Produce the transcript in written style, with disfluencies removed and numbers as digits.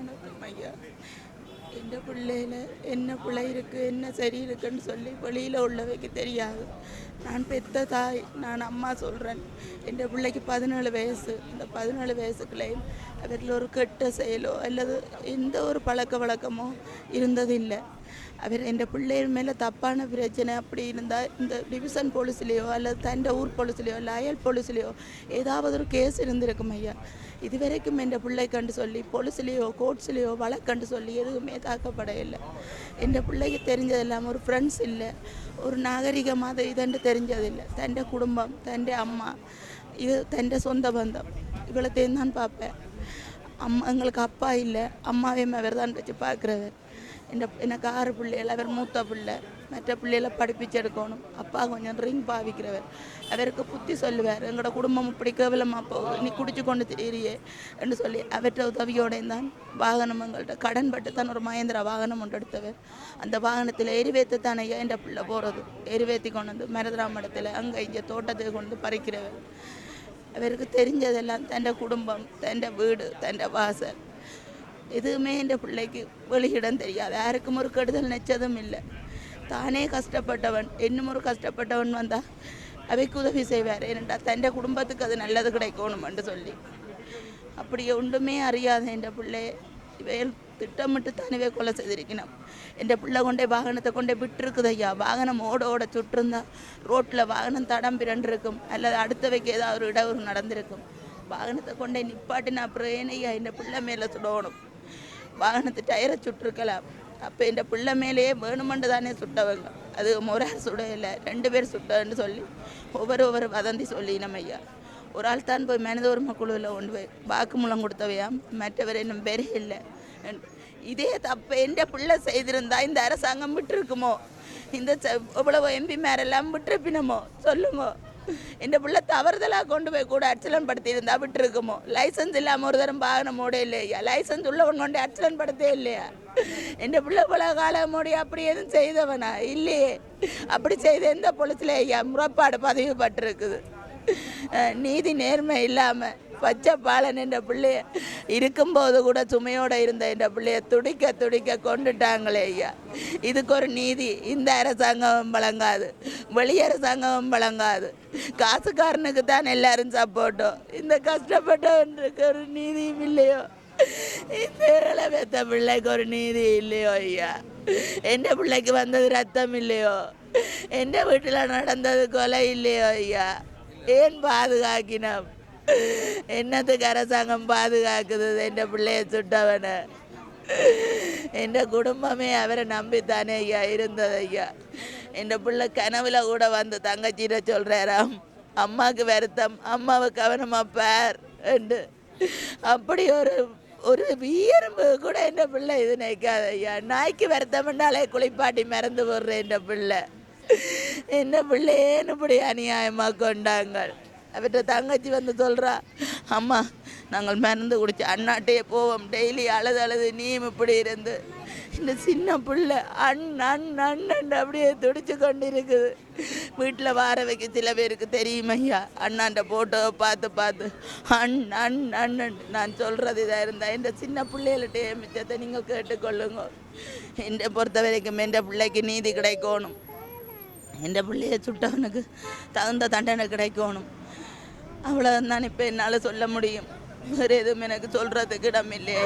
வணக்கம் ஐயா. எந்த பிள்ளையில என்ன பிள்ளை இருக்குது என்ன சரி இருக்குன்னு சொல்லி வெளியில் உள்ளவைக்கு தெரியாது. நான் பெத்த தாய், நான் அம்மா சொல்கிறேன். என் பிள்ளைக்கு 17 வயசு. இந்த 17 வயசுக்குள்ளேயும் அவர்கள் ஒரு கெட்ட செயலோ அல்லது எந்த ஒரு பழக்க வழக்கமோ இருந்ததில்லை. அவர் என் பிள்ளைகள் மேலே தப்பான பிரச்சனை அப்படி இருந்தால் இந்த டிவிஷன் போலீஸ்லேயோ அல்லது தண்ட ஊர் போலீஸ்லேயோ இல்லை அயல் போலீஸ்லேயோ ஏதாவது ஒரு கேஸ் இருந்திருக்கும் ஐயா. இதுவரைக்கும் என் பிள்ளை கண்டு சொல்லி போலீஸ்லேயோ கோர்ட்ஸ்லேயோ வழக்கண்டு சொல்லி எதுவுமே தாக்கப்பட இல்லை. என் பிள்ளைக்கு தெரிஞ்சதெல்லாம் ஒரு ஃப்ரெண்ட்ஸ் இல்லை, ஒரு நாகரிகமாக இதென்று தெரிஞ்சதில்லை. தண்ட குடும்பம், தண்ட அம்மா, இது தண்ட சொந்த பந்தம், இவ்வளோத்தையும் தான் பார்ப்பேன். எங்களுக்கு அப்பா இல்லை, அம்மாவையும் அவர் தான் வச்சு பார்க்குறவர். எனக்கு 6 பிள்ளைகள், அவர் மூத்த பிள்ளை. மற்ற பிள்ளைகளை படிப்பிச்செடுக்கணும். அப்பா கொஞ்சம் ரிங் பாவிக்கிறவர். அவருக்கு புத்தி சொல்லுவார், எங்களோட குடும்பம் இப்படி கேவலமாக போகுது, நீ குடிச்சு கொண்டு திரியே என்று சொல்லி அவற்றை உதவியோடையும் தான் வாகனம் எங்கள்கிட்ட கடன் பட்டு தான் ஒரு மகேந்திரா வாகனம் ஒன்று எடுத்தவர். அந்த வாகனத்தில் எரிவேற்று தானே என் பிள்ளை போகிறது. எரிவேற்றி கொண்டு வந்து மருதராமடத்தில் அங்கே இங்கே தோட்டத்துக்கு கொண்டு பறிக்கிறவர். அவருக்கு தெரிஞ்சதெல்லாம் தன் குடும்பம், தன் வீடு, தன் வாசல், எதுவுமே என் பிள்ளைக்கு வெளியிடம் தெரியாது. யாருக்கும் ஒரு கெடுதல் நிச்சதும் இல்லை. தானே கஷ்டப்பட்டவன், இன்னும் ஒரு கஷ்டப்பட்டவன் வந்தால் அவைக்கு உதவி செய்வார். ஏனென்றா தன் குடும்பத்துக்கு அது நல்லது கிடைக்கணும்னு சொல்லி. அப்படி ஒன்றுமே அறியாத என் பிள்ளை இவையில் திட்டமிட்டு தானவே கொலை செய்திருக்கணும். என் பிள்ளை கொண்டே வாகனத்தை கொண்டே விட்டுருக்குது ஐயா. வாகனம் ஓட ஓட சுட்டிருந்தா ரோட்டில் வாகனம் தடம் பிறண்டிருக்கும், அல்லது அடுத்தவைக்கு ஏதாவது ஒரு இடவு நடந்திருக்கும். வாகனத்தை கொண்டே நிப்பாட்டினா அப்புறம் ஏனையா என் பிள்ளை மேலே சுடணும். வாகனத்தை டயரை சுட்டிருக்கலாம். அப்போ என் பிள்ளை மேலேயே வேணுமென்று தானே சுட்டவங்க. அது ஒரு ஆள் சுட இல்லை, 2 பேர் சுட்டன்னு சொல்லி ஒவ்வொரு வதந்தி சொல்லி நம்ம ஐயா. ஒரு ஆள் தான் போய் மனித உரிமை குழுவில் கொண்டு போய் வாக்குமூலம் கொடுத்தவையாம், மற்றவர் இன்னும் பேரே இல்லை. இதே தப்பை என் பிள்ளை செய்திருந்தா இந்த அரசாங்கம் விட்டுருக்குமோ? இந்த இவ்வளவு எம்பி மேரெல்லாம் விட்டுருப்பினமோ? சொல்லுங்க. என் பிள்ளை தவறுதலாக கொண்டு போய் கூட அச்சலன் படுத்தி இருந்தா விட்டுருக்குமோ? லைசன்ஸ் இல்லாமல் ஒரு தரம் வாகனம் ஓட இல்லையா? லைசன்ஸ் உள்ளவன் கொண்டு அச்சலன் படுத்தே இல்லையா? என் பிள்ளை பல காலம் ஓடி அப்படி எதுவும் செய்தவனா? இல்லையே. அப்படி செய்த எந்த பொலிசில் ஐயா முறைப்பாடு பதிவு பட்டிருக்குது? நீதி நேர்மை இல்லாமல் பச்சை பாலன் என்ற பிள்ளைய இருக்கும்போது கூட சுமையோடு இருந்த என்ற பிள்ளைய துடிக்க துடிக்க கொண்டுட்டாங்களே ஐயா. இதுக்கு ஒரு நீதி இந்த அரசாங்கம் வழங்காது, வெளி அரசாங்கம் வழங்காது. காசுக்காரனுக்கு தான் எல்லாரும் சப்போர்ட்டும். இந்த கஷ்டப்பட்டவனுக்கு ஒரு நீதியும் இல்லையோ? இந்த இளவெத்த பிள்ளைக்கு ஒரு நீதி இல்லையோ ஐயா? எந்த பிள்ளைக்கு வந்தது ரத்தம் இல்லையோ? எந்த வீட்டில் நடந்தது கொலை இல்லையோ ஐயா? ஏன் பாதுகாக்கினோம்? என்னத்துக்கு அரசாங்கம் பாதுகாக்குது என் பிள்ளைய சுட்டவனை? என் குடும்பமே அவரை நம்பித்தானே ஐயா இருந்தது ஐயா. என் பிள்ளை கனவுல கூட வந்து தங்கச்சிட்ட சொல்கிறாராம், அம்மாவுக்கு வருத்தம், அம்மாவை கவனமாக பார் என்று. அப்படி ஒரு வீரம்பு கூட என் பிள்ளை இது நினைக்காத ஐயா. நாய்க்கு வருத்தம்னாலே குளிப்பாட்டி மறந்து போடுறேன் என் பிள்ளை. என்ன பிள்ளையேன்னு இப்படி அநியாயமாக கொண்டாங்க. அவர்கிட்ட தங்கச்சி வந்து சொல்கிறா, அம்மா நாங்கள் மருந்து குடிச்சு அண்ணாட்டையே போவோம், டெய்லி அழுது நீயும் இப்படி இருந்து. இந்த சின்ன பிள்ளை அண்ணன் அப்படியே துடிச்சு கொண்டு இருக்குது. வீட்டில் வார வைக்க சில பேருக்கு தெரியும் ஐயா, அண்ணாண்ட போட்டோவை பார்த்து அண்ணன் நான் சொல்கிறது இதாக இருந்தால் இந்த சின்ன பிள்ளைகள்கிட்டே மிச்சத்தை நீங்கள் கேட்டுக்கொள்ளுங்க. என்னை பொறுத்த வரைக்கும் என் பிள்ளைக்கு நீதி கிடைக்கணும். என் பிள்ளைய சுட்டவனுக்கு தகுந்த தண்டனை கிடைக்கணும். அவ்வளோதான் இப்போ என்னால் சொல்ல முடியும். வேறு எதுவும் எனக்கு சொல்கிறதுக்கு இடம் இல்லையா?